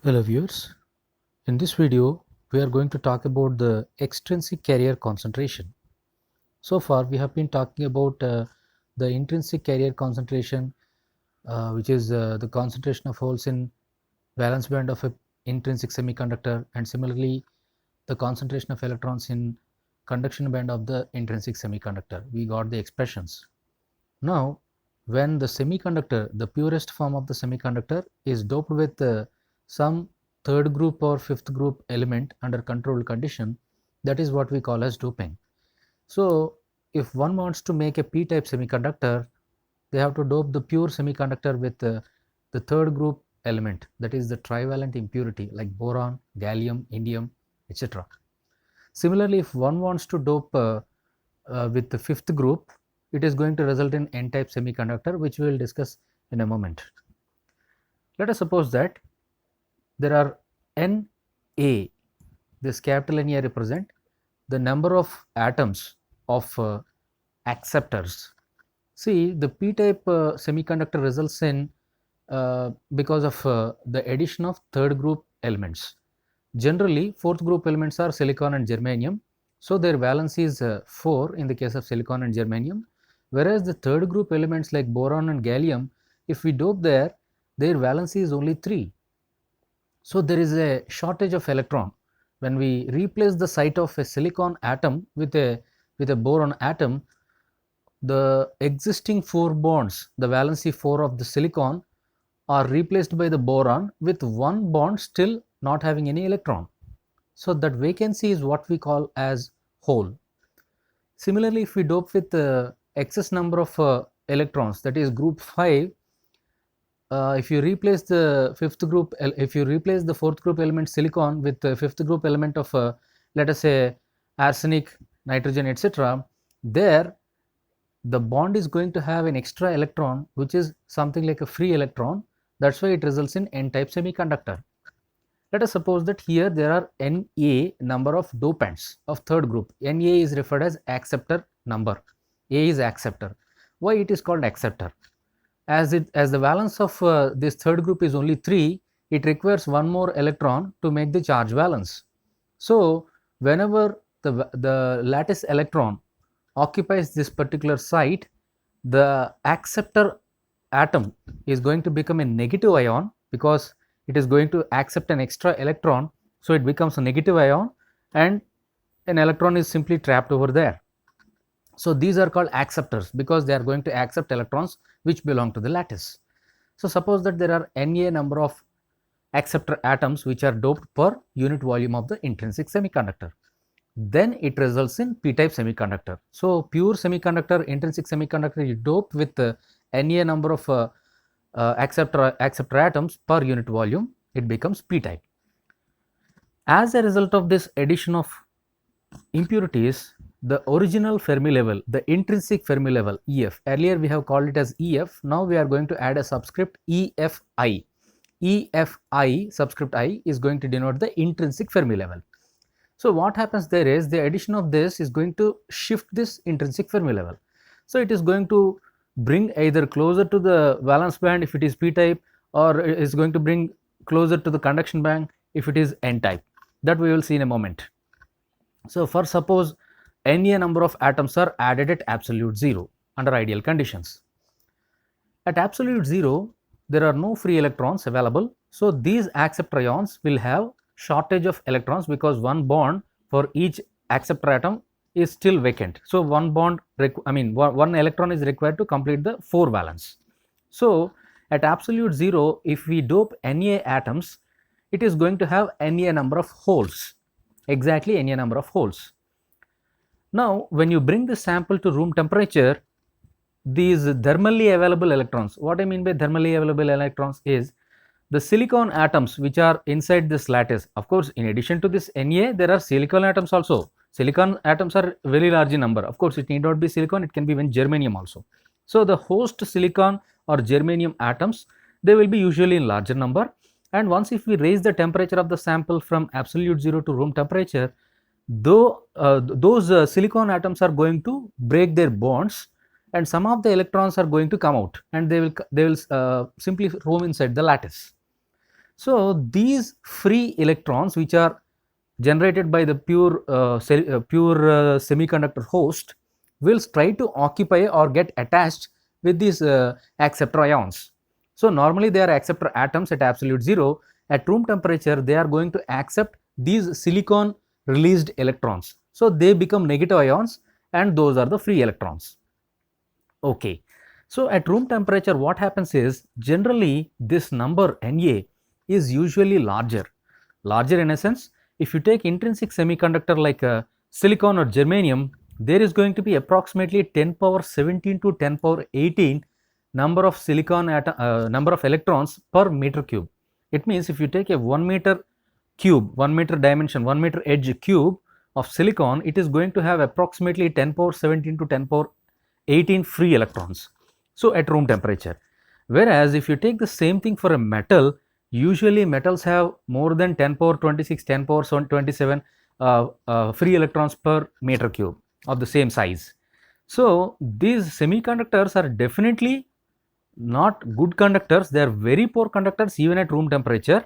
Hello viewers, in this video we are going to talk about the extrinsic carrier concentration. So far we have been talking about the intrinsic carrier concentration, which is the concentration of holes in valence band of a intrinsic semiconductor, and similarly the concentration of electrons in conduction band of the intrinsic semiconductor. We got the expressions. Now when the semiconductor, the purest form of the semiconductor, is doped with some third group or fifth group element under controlled condition, that is what we call as doping. So if one wants to make a p-type semiconductor, they have to dope the pure semiconductor with the third group element, that is the trivalent impurity like boron, gallium, indium, etc. Similarly, if one wants to dope with the fifth group, it is going to result in n-type semiconductor, which we will discuss in a moment. Let us suppose that there are Na, this capital Na represent the number of atoms of acceptors. See, the p-type semiconductor results in because of the addition of third group elements. Generally, fourth group elements are silicon and germanium, so their valence is 4 in the case of silicon and germanium, whereas the third group elements like boron and gallium, if we dope there, their valence is only 3. So there is a shortage of electron. When we replace the site of a silicon atom with a boron atom, the existing 4 bonds, the valency 4 of the silicon, are replaced by the boron with one bond still not having any electron. So that vacancy is what we call as hole. Similarly, if we dope with the excess number of electrons, that is group 5, if you replace the fourth group element silicon with the fifth group element of let us say arsenic, nitrogen, etc., there the bond is going to have an extra electron, which is something like a free electron. That's why it results in n-type semiconductor. Let us suppose that here there are Na number of dopants of third group. Na is referred as acceptor number. A is acceptor. Why it is called acceptor? As the valence of this third group is only 3, it requires one more electron to make the charge valence. So whenever the lattice electron occupies this particular site, the acceptor atom is going to become a negative ion because it is going to accept an extra electron, so it becomes a negative ion and an electron is simply trapped over there. So these are called acceptors because they are going to accept electrons which belong to the lattice. So suppose that there are Na number of acceptor atoms which are doped per unit volume of the intrinsic semiconductor. Then it results in p-type semiconductor. So pure semiconductor, intrinsic semiconductor is doped with Na number of acceptor atoms per unit volume, it becomes p-type. As a result of this addition of impurities, the original Fermi level, the intrinsic Fermi level EF, earlier we have called it as EF, now we are going to add a subscript EFI. EFI subscript I is going to denote the intrinsic Fermi level. So what happens there is the addition of this is going to shift this intrinsic Fermi level. So it is going to bring either closer to the valence band if it is p-type, or it is going to bring closer to the conduction band if it is n-type. That we will see in a moment. So for suppose Na number of atoms are added at absolute 0 under ideal conditions. At absolute 0, there are no free electrons available. So these acceptor ions will have shortage of electrons because one bond for each acceptor atom is still vacant. So one bond, one electron is required to complete the 4 valence. So at absolute 0, if we dope Na atoms, it is going to have Na number of holes, exactly Na number of holes. Now when you bring the sample to room temperature, these thermally available electrons, what I mean by thermally available electrons is the silicon atoms which are inside this lattice. Of course, in addition to this Na, there are silicon atoms also. Silicon atoms are very large in number. Of course, it need not be silicon, it can be even germanium also. So the host silicon or germanium atoms, they will be usually in larger number, and once if we raise the temperature of the sample from absolute 0 to room temperature, though those silicon atoms are going to break their bonds and some of the electrons are going to come out and they will simply roam inside the lattice. So these free electrons which are generated by the pure semiconductor host will try to occupy or get attached with these acceptor ions. So normally they are acceptor atoms at absolute zero. At room temperature they are going to accept these silicon released electrons. So they become negative ions and those are the free electrons. Okay. So at room temperature what happens is generally this number Na is usually larger. Larger in a sense, if you take intrinsic semiconductor like a silicon or germanium, there is going to be approximately 10 power 17 to 10 power 18 number of number of electrons per meter cube. It means if you take a 1 meter cube, 1 meter dimension, 1 meter edge cube of silicon, it is going to have approximately 10 power 17 to 10 power 18 free electrons. So at room temperature. Whereas if you take the same thing for a metal, usually metals have more than 10 power 26, 10 power 27 free electrons per meter cube of the same size. So these semiconductors are definitely not good conductors, they are very poor conductors even at room temperature,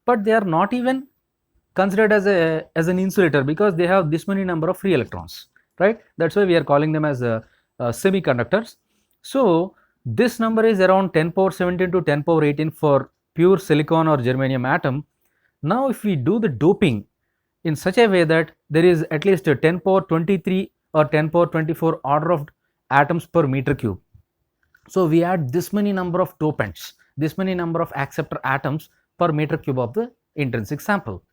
but they are not even considered as an insulator because they have this many number of free electrons, right? That's why we are calling them as semiconductors. So this number is around 10 power 17 to 10 power 18 for pure silicon or germanium atom. Now if we do the doping in such a way that there is at least a 10 power 23 or 10 power 24 order of atoms per meter cube. So we add this many number of dopants, this many number of acceptor atoms per meter cube of the intrinsic sample.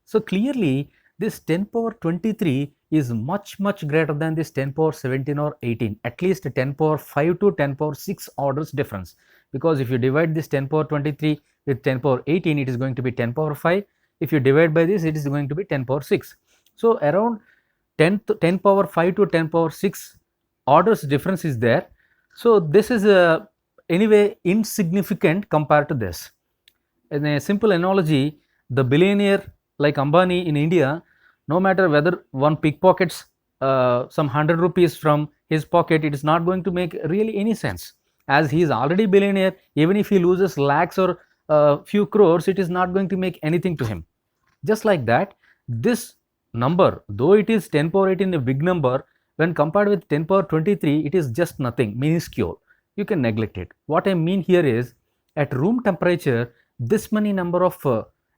So clearly this 10 power 23 is much greater than this 10 power 17 or 18, at least 10 power 5 to 10 power 6 orders difference, because if you divide this 10 power 23 with 10 power 18, it is going to be 10 power 5. If you divide by this, it is going to be 10 power 6. So around 10 power 5 to 10 power 6 orders difference is there. So this is anyway insignificant compared to this. In a simple analogy, the billionaire like Ambani in India, no matter whether one pickpockets some 100 rupees from his pocket, it is not going to make really any sense, as he is already billionaire. Even if he loses lakhs or few crores, it is not going to make anything to him. Just like that, this number, though it is 10 power 18 a big number, when compared with 10 power 23, it is just nothing, minuscule. You can neglect it. What I mean here is, at room temperature, this many number of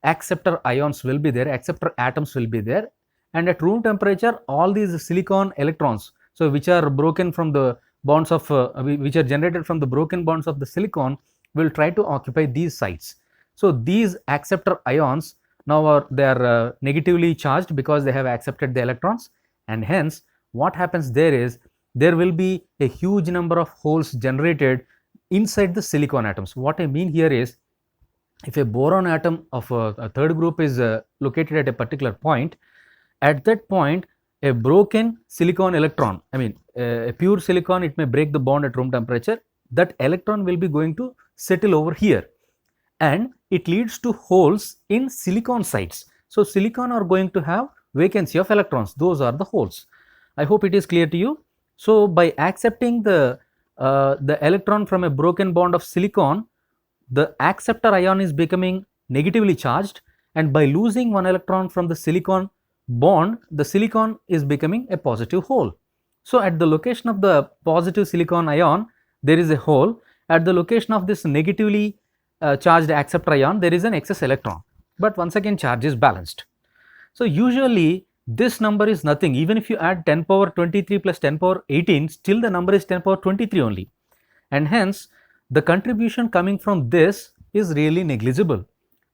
acceptor ions will be there, acceptor atoms will be there, and at room temperature all these silicon electrons, so which are broken from the bonds of which are generated from the broken bonds of the silicon, will try to occupy these sites. So these acceptor ions now they are negatively charged because they have accepted the electrons, and hence what happens there is there will be a huge number of holes generated inside the silicon atoms. What I mean here is, if a boron atom of a third group is located at a particular point, at that point a broken silicon electron, I mean a pure silicon, it may break the bond at room temperature, that electron will be going to settle over here and it leads to holes in silicon sites. So silicon are going to have vacancy of electrons, those are the holes. I hope it is clear to you. So by accepting the electron from a broken bond of silicon, the acceptor ion is becoming negatively charged, and by losing one electron from the silicon bond, the silicon is becoming a positive hole. So at the location of the positive silicon ion, there is a hole. At the location of this negatively charged acceptor ion, there is an excess electron, but once again charge is balanced. So usually this number is nothing. Even if you add 10 power 23 plus 10 power 18, still the number is 10 power 23 only, and hence the contribution coming from this is really negligible,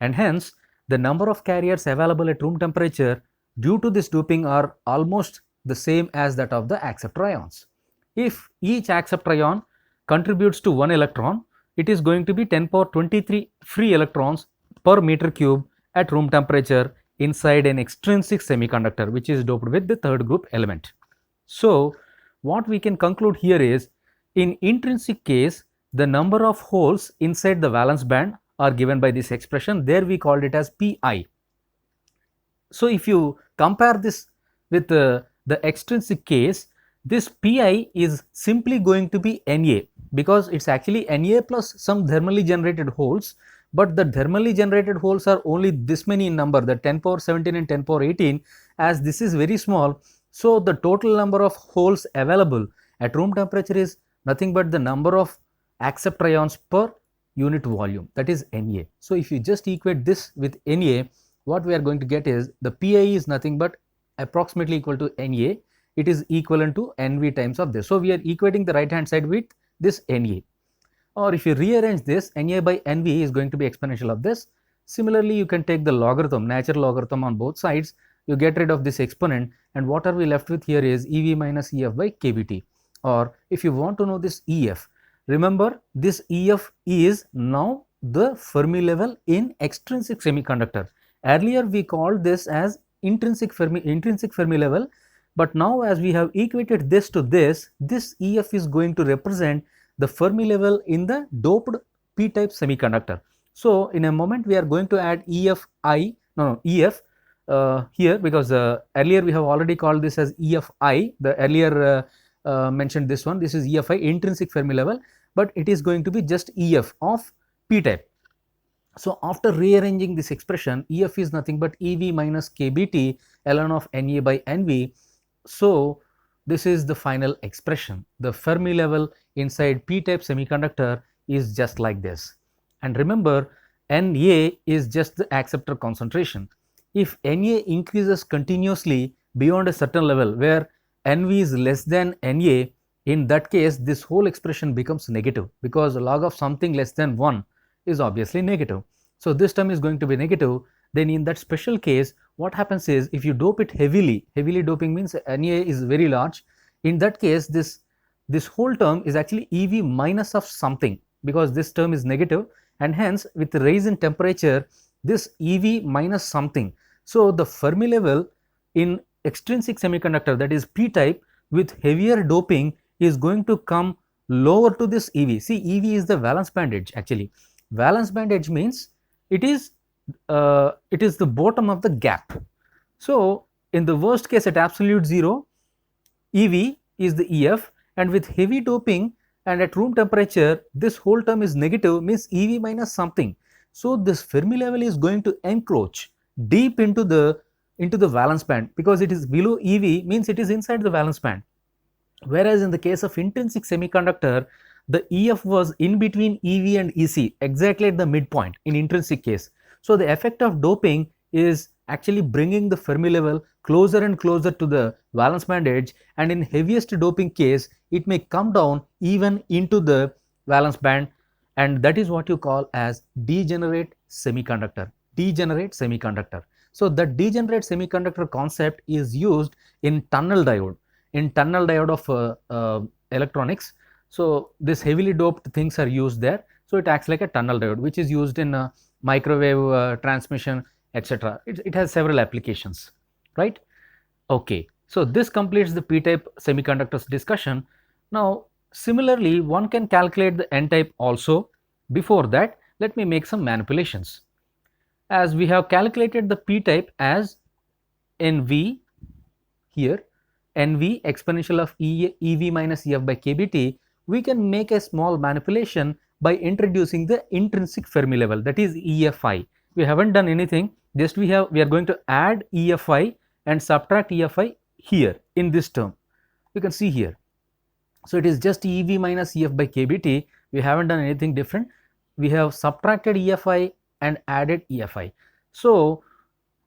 and hence the number of carriers available at room temperature due to this doping are almost the same as that of the acceptor ions. If each acceptor ion contributes to 1 electron, it is going to be 10 power 23 free electrons per meter cube at room temperature inside an extrinsic semiconductor, which is doped with the third group element. So what we can conclude here is, in intrinsic case, the number of holes inside the valence band are given by this expression. There we called it as Pi. So if you compare this with the extrinsic case, this Pi is simply going to be Na, because it is actually Na plus some thermally generated holes, but the thermally generated holes are only this many in number, the 10 power 17 and 10 power 18, as this is very small. So the total number of holes available at room temperature is nothing but the number of acceptor ions per unit volume, that is Na. So if you just equate this with Na, what we are going to get is the Pi is nothing but approximately equal to Na. It is equivalent to Nv times of this. So we are equating the right hand side with this Na. Or if you rearrange this, Na by Nv is going to be exponential of this. Similarly, you can take the logarithm, natural logarithm on both sides. You get rid of this exponent, and what are we left with here is Ev minus Ef by kBt. Or if you want to know this Ef, remember this Ef is now the Fermi level in extrinsic semiconductor. Earlier we called this as intrinsic Fermi level, but now as we have equated this to this Ef is going to represent the Fermi level in the doped p-type semiconductor. So in a moment we are going to add Ef here, because earlier we have already called this as EFI, the earlier mentioned this one, this is EFI, intrinsic Fermi level, but it is going to be just Ef of p-type. So after rearranging this expression, Ef is nothing but Ev minus kBt ln of Na by Nv. So this is the final expression. The Fermi level inside p-type semiconductor is just like this. And remember, Na is just the acceptor concentration. If Na increases continuously beyond a certain level where Nv is less than Na, in that case this whole expression becomes negative, because log of something less than 1 is obviously negative. So this term is going to be negative. Then in that special case, what happens is, if you dope it heavily doping means Na is very large, in that case this whole term is actually Ev minus of something, because this term is negative, and hence with the rise in temperature this Ev minus something. So the Fermi level in extrinsic semiconductor, that is p-type, with heavier doping is going to come lower to this Ev. See, Ev is the valence band edge. Actually valence band edge means it is the bottom of the gap. So in the worst case at absolute 0, Ev is the Ef, and with heavy doping and at room temperature this whole term is negative, means Ev minus something. So this Fermi level is going to encroach deep into the valence band, because it is below Ev, means it is inside the valence band. Whereas in the case of intrinsic semiconductor, the Ef was in between Ev and Ec, exactly at the midpoint in intrinsic case. So the effect of doping is actually bringing the Fermi level closer and closer to the valence band edge, and in heaviest doping case it may come down even into the valence band, and that is what you call as degenerate semiconductor. So the degenerate semiconductor concept is used in tunnel diode of electronics. So this heavily doped things are used there. So it acts like a tunnel diode, which is used in microwave transmission, etc. It has several applications, right? Okay, so this completes the p-type semiconductors discussion. Now similarly one can calculate the n-type also. Before that, let me make some manipulations. As we have calculated the p-type as Nv here, Nv exponential of Ev minus Ef by kBt, we can make a small manipulation by introducing the intrinsic Fermi level, that is EFI. We haven't done anything, just we are going to add EFI and subtract EFI here in this term. You can see here. So it is just Ev minus Ef by kBt. We haven't done anything different. We have subtracted EFI and added EFI. So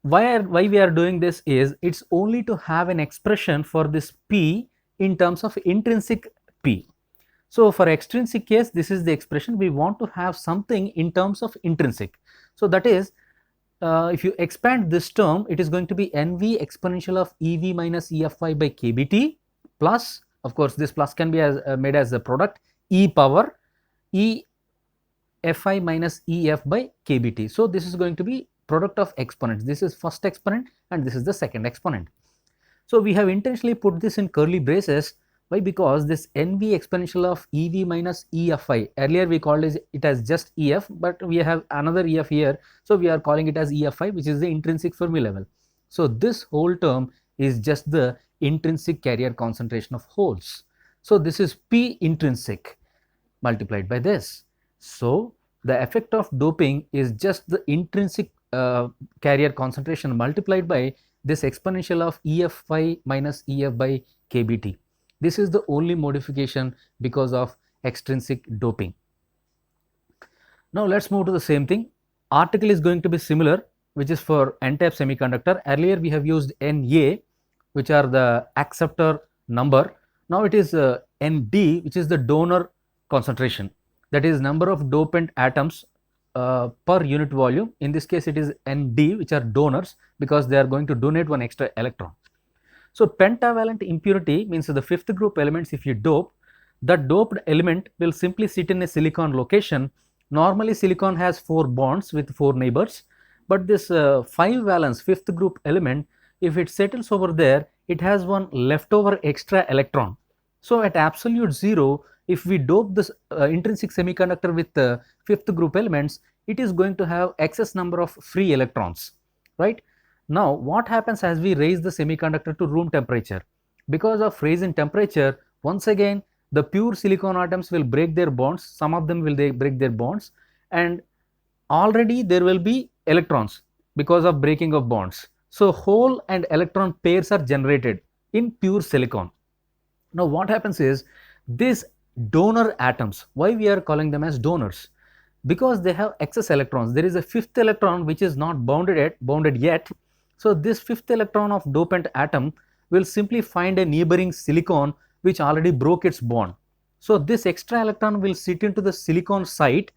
why we are doing this is, it's only to have an expression for this P in terms of intrinsic P. So for extrinsic case, this is the expression. We want to have something in terms of intrinsic. So that is, if you expand this term, it is going to be Nv exponential of Ev minus EFI by kBt plus, of course this plus can be made as a product, e power EFI minus Ef by kBt. So this is going to be product of exponents. This is first exponent and this is the second exponent. So we have intentionally put this in curly braces. Why? Because this Nv exponential of Ev minus EFI, earlier we called it as just Ef, but we have another Ef here, so we are calling it as EFI, which is the intrinsic Fermi level. So this whole term is just the intrinsic carrier concentration of holes. So this is P intrinsic multiplied by this. So the effect of doping is just the intrinsic carrier concentration multiplied by this exponential of EFi minus EF by kBt. This is the only modification because of extrinsic doping. Now let's move to the same thing. Article is going to be similar, which is for n-type semiconductor. Earlier we have used Na, which are the acceptor number. Now it is Nd, which is the donor concentration. That is number of dopant atoms per unit volume. In this case it is Nd, which are donors, because they are going to donate one extra electron. So pentavalent impurity means the fifth group elements, if you dope, the doped element will simply sit in a silicon location. Normally silicon has 4 bonds with 4 neighbors, but this 5 valence fifth group element, if it settles over there, it has one leftover extra electron. So at absolute 0, if we dope this intrinsic semiconductor with the fifth group elements, it is going to have excess number of free electrons, right? Now what happens as we raise the semiconductor to room temperature? Because of raise in temperature, once again the pure silicon atoms will break their bonds, some of them will break their bonds, and already there will be electrons because of breaking of bonds. So hole and electron pairs are generated in pure silicon. Now what happens is, these donor atoms, why we are calling them as donors? Because they have excess electrons. There is a fifth electron which is not bounded yet. So this fifth electron of dopant atom will simply find a neighboring silicon which already broke its bond. So this extra electron will sit into the silicon site,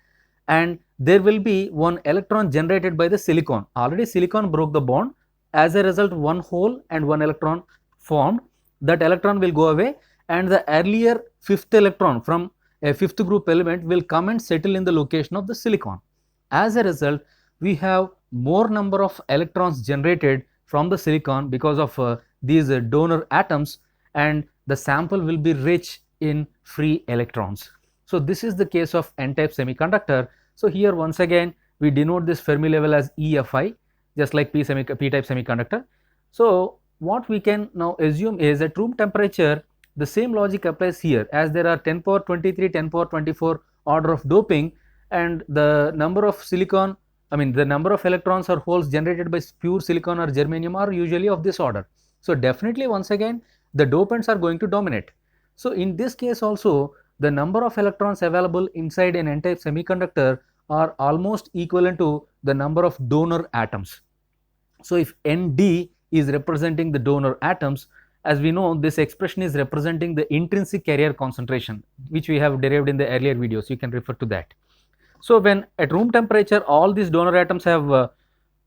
and there will be one electron generated by the silicon. Already silicon broke the bond. As a result, one hole and one electron formed. That electron will go away, and the earlier fifth electron from a fifth group element will come and settle in the location of the silicon. As a result, we have more number of electrons generated from the silicon because of these donor atoms, and the sample will be rich in free electrons. So this is the case of n-type semiconductor. So here once again we denote this Fermi level as EFi, just like p-type semiconductor. So what we can now assume is at room temperature, the same logic applies here, as there are 10 power 23, 10 power 24 order of doping, and the number of silicon, the number of electrons or holes generated by pure silicon or germanium are usually of this order. So definitely once again the dopants are going to dominate. So in this case also, the number of electrons available inside an n-type semiconductor are almost equivalent to the number of donor atoms. So if Nd is representing the donor atoms, as we know, this expression is representing the intrinsic carrier concentration, which we have derived in the earlier videos. You can refer to that. So when at room temperature all these donor atoms have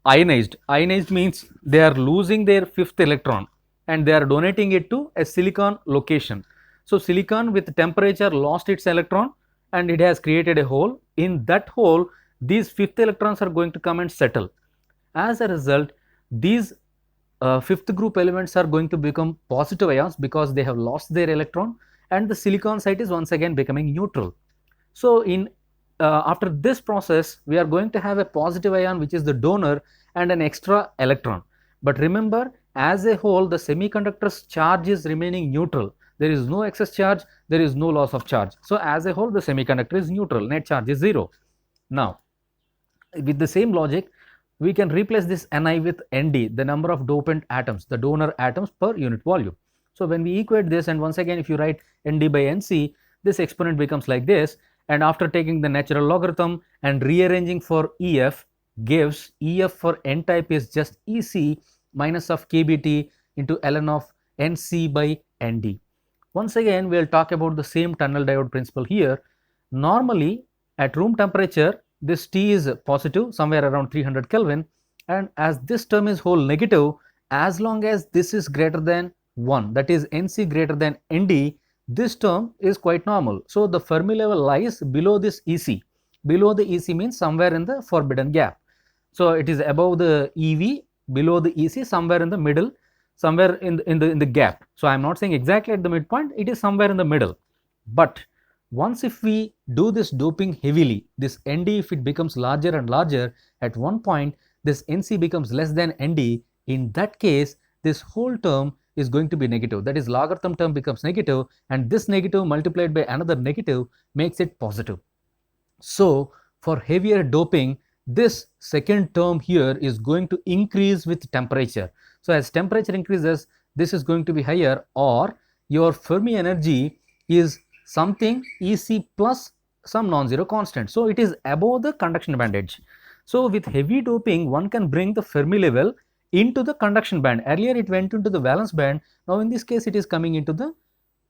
ionized. Ionized means they are losing their fifth electron and they are donating it to a silicon location. So silicon with temperature lost its electron and it has created a hole. In that hole, these fifth electrons are going to come and settle. As a result, these fifth group elements are going to become positive ions because they have lost their electron, and the silicon site is once again becoming neutral. So in after this process, we are going to have a positive ion which is the donor and an extra electron. But remember, as a whole, the semiconductor's charge is remaining neutral. There is no excess charge, there is no loss of charge. So as a whole, the semiconductor is neutral, net charge is 0. Now, with the same logic, we can replace this Ni with Nd, the number of dopant atoms, the donor atoms per unit volume. So when we equate this, and once again if you write Nd by Nc, this exponent becomes like this, and after taking the natural logarithm and rearranging for Ef, gives Ef for n type is just Ec minus of kBt into ln of Nc by Nd. Once again we will talk about the same tunnel diode principle here. Normally at room temperature, this T is positive, somewhere around 300 Kelvin, and as this term is whole negative, as long as this is greater than 1, that is Nc greater than Nd, this term is quite normal. So the Fermi level lies below this Ec. Below the Ec means somewhere in the forbidden gap. So it is above the Ev, below the Ec, somewhere in the middle, somewhere in the gap. So I am not saying exactly at the midpoint, it is somewhere in the middle. But once if we do this doping heavily, this Nd, if it becomes larger and larger, at one point this Nc becomes less than Nd. In that case, this whole term is going to be negative, that is logarithm term becomes negative, and this negative multiplied by another negative makes it positive. So For heavier doping, this second term here is going to increase with temperature. So as temperature increases, this is going to be higher, or your Fermi energy is something EC plus some non-zero constant. So it is above the conduction band edge. So with heavy doping, one can bring the Fermi level into the conduction band. Earlier it went into the valence band. Now in this case it is coming into the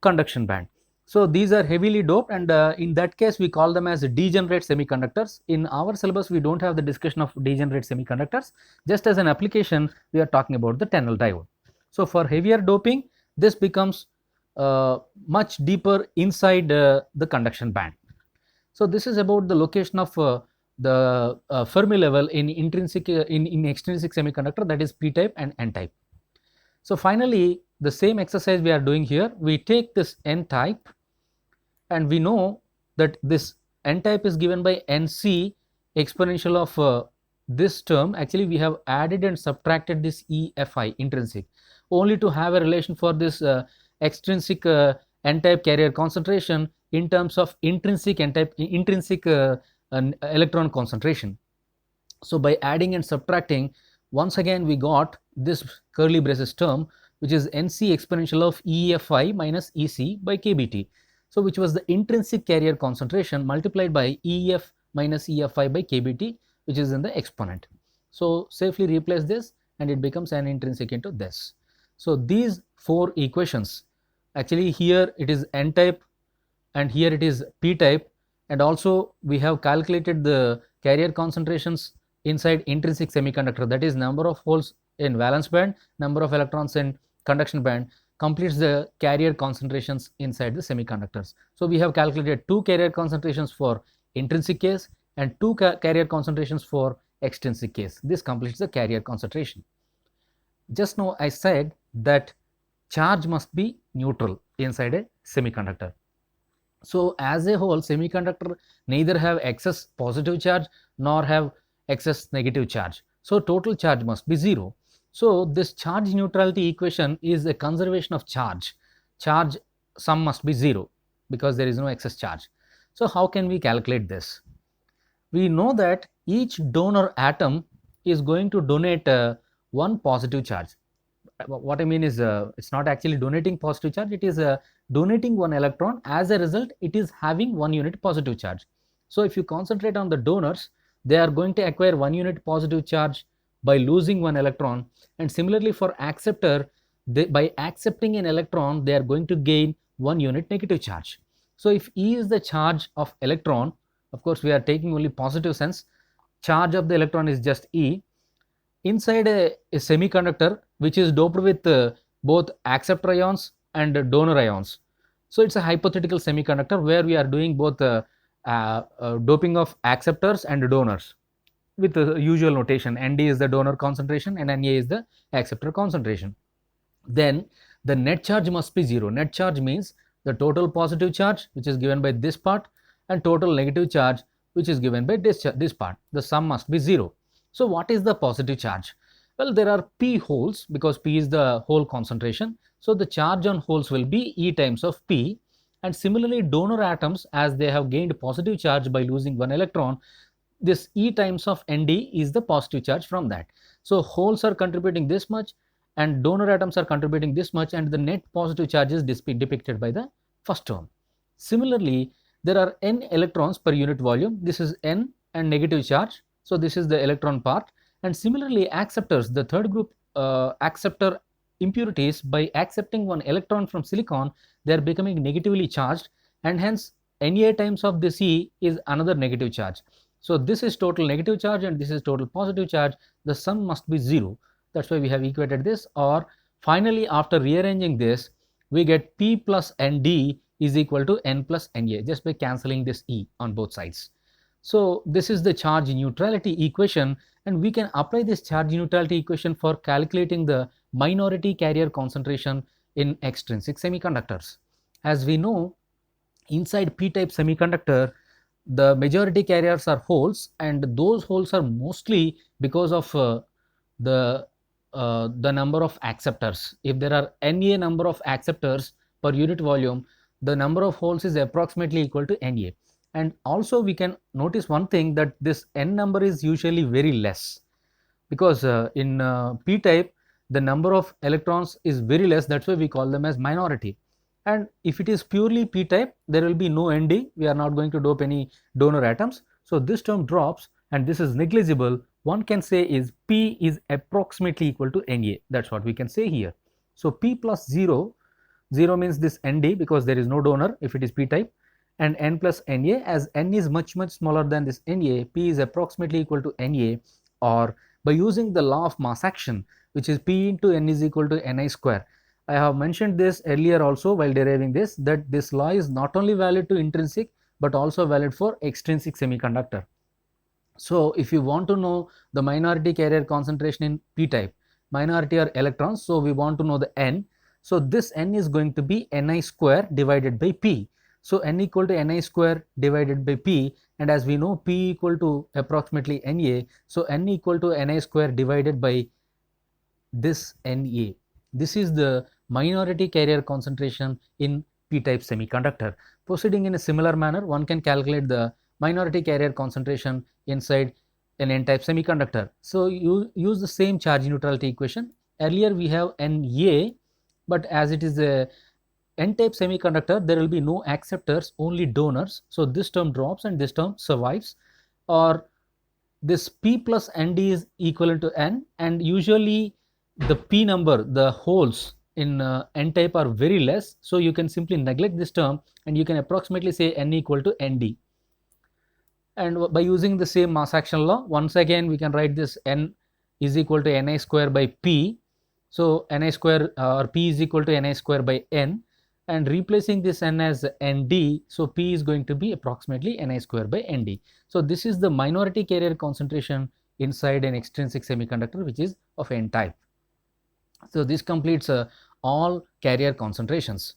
conduction band. So these are heavily doped, and in that case we call them as degenerate semiconductors. In our syllabus we don't have the discussion of degenerate semiconductors. Just as an application we are talking about the tunnel diode. So for heavier doping, this becomes much deeper inside the conduction band. So this is about the location of the Fermi level in intrinsic in extrinsic semiconductor, that is p type and n type. So finally the same exercise we are doing here. We take this n type and we know that this n type is given by nc exponential of this term. Actually we have added and subtracted this EFI intrinsic only to have a relation for this extrinsic n type carrier concentration in terms of intrinsic n type intrinsic electron concentration. So by adding and subtracting, once again we got this curly braces term, which is nc exponential of EFI minus EC by kBT. So which was the intrinsic carrier concentration multiplied by EF minus EFI by kBT, which is in the exponent. So safely replace this and it becomes an intrinsic into this. So these four equations, actually here it is n type and here it is p type, and also we have calculated the carrier concentrations inside intrinsic semiconductor, that is number of holes in valence band, number of electrons in conduction band, completes the carrier concentrations inside the semiconductors. So we have calculated 2 carrier concentrations for intrinsic case and 2 carrier concentrations for extrinsic case. This completes the carrier concentration. Just now I said that charge must be neutral inside a semiconductor. So as a whole, semiconductor neither have excess positive charge nor have excess negative charge. So total charge must be 0. So this charge neutrality equation is a conservation of charge. Charge sum must be 0 because there is no excess charge. So how can we calculate this? We know that each donor atom is going to donate one positive charge. What I mean is it's not actually donating positive charge, it is donating one electron. As a result, it is having 1 unit positive charge. So if you concentrate on the donors, they are going to acquire 1 unit positive charge by losing 1 electron, and similarly for acceptor, by accepting an electron they are going to gain 1 unit negative charge. So if E is the charge of electron, of course we are taking only positive sense, charge of the electron is just E. Inside a semiconductor which is doped with both acceptor ions and donor ions. So it's a hypothetical semiconductor where we are doing both doping of acceptors and donors with the usual notation. Nd is the donor concentration and Na is the acceptor concentration. Then the net charge must be 0. Net charge means the total positive charge which is given by this part and total negative charge which is given by this part. The sum must be 0. So what is the positive charge? Well, there are p holes because p is the hole concentration. So the charge on holes will be E times of p, and similarly donor atoms, as they have gained positive charge by losing 1 electron, this E times of Nd is the positive charge from that. So holes are contributing this much and donor atoms are contributing this much, and the net positive charge is depicted by the first term. Similarly, there are n electrons per unit volume. This is n and negative charge. So this is the electron part. And similarly acceptors, the third group acceptor impurities, by accepting 1 electron from silicon, they are becoming negatively charged, and hence Na times of this E is another negative charge. So this is total negative charge and this is total positive charge. The sum must be 0. That's why we have equated this. Or finally, after rearranging this, we get P plus Nd is equal to N plus Na just by cancelling this E on both sides. So this is the charge neutrality equation, and we can apply this charge neutrality equation for calculating the minority carrier concentration in extrinsic semiconductors. As we know, inside p-type semiconductor, the majority carriers are holes, and those holes are mostly because of the number of acceptors. If there are Na number of acceptors per unit volume, the number of holes is approximately equal to Na. And also we can notice one thing, that this n number is usually very less, because in p type the number of electrons is very less, that's why we call them as minority. And if it is purely p type, there will be no nd, we are not going to dope any donor atoms, so this term drops and this is negligible. One can say is p is approximately equal to Na, that's what we can say here. So p plus 0, 0 means this nd because there is no donor if it is p type, and n plus Na, as n is much smaller than this Na, p is approximately equal to Na, or by using the law of mass action, which is P into N is equal to Ni square. I have mentioned this earlier also while deriving this, that this law is not only valid to intrinsic but also valid for extrinsic semiconductor. So if you want to know the minority carrier concentration in p type, minority are electrons, so we want to know the n. So this n is going to be Ni square divided by p. So n equal to Ni square divided by p, and as we know p equal to approximately Na, so n equal to Ni square divided by this Na. This is the minority carrier concentration in p-type semiconductor. Proceeding in a similar manner, one can calculate the minority carrier concentration inside an n-type semiconductor. So you use the same charge neutrality equation. Earlier we have Na, but as it is a n-type semiconductor, there will be no acceptors, only donors. So this term drops and this term survives, or this p plus nd is equivalent to n, and usually the p number, the holes in n type are very less, so you can simply neglect this term and you can approximately say n equal to nd. And by using the same mass action law, once again we can write this n is equal to Ni square by p. So Ni square or p is equal to Ni square by n, and replacing this n as nd, so p is going to be approximately Ni square by nd. So this is the minority carrier concentration inside an extrinsic semiconductor which is of n type. So this completes all carrier concentrations.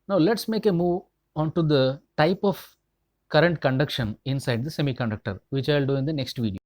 Now let's make a move on to the type of current conduction inside the semiconductor, which I will do in the next video.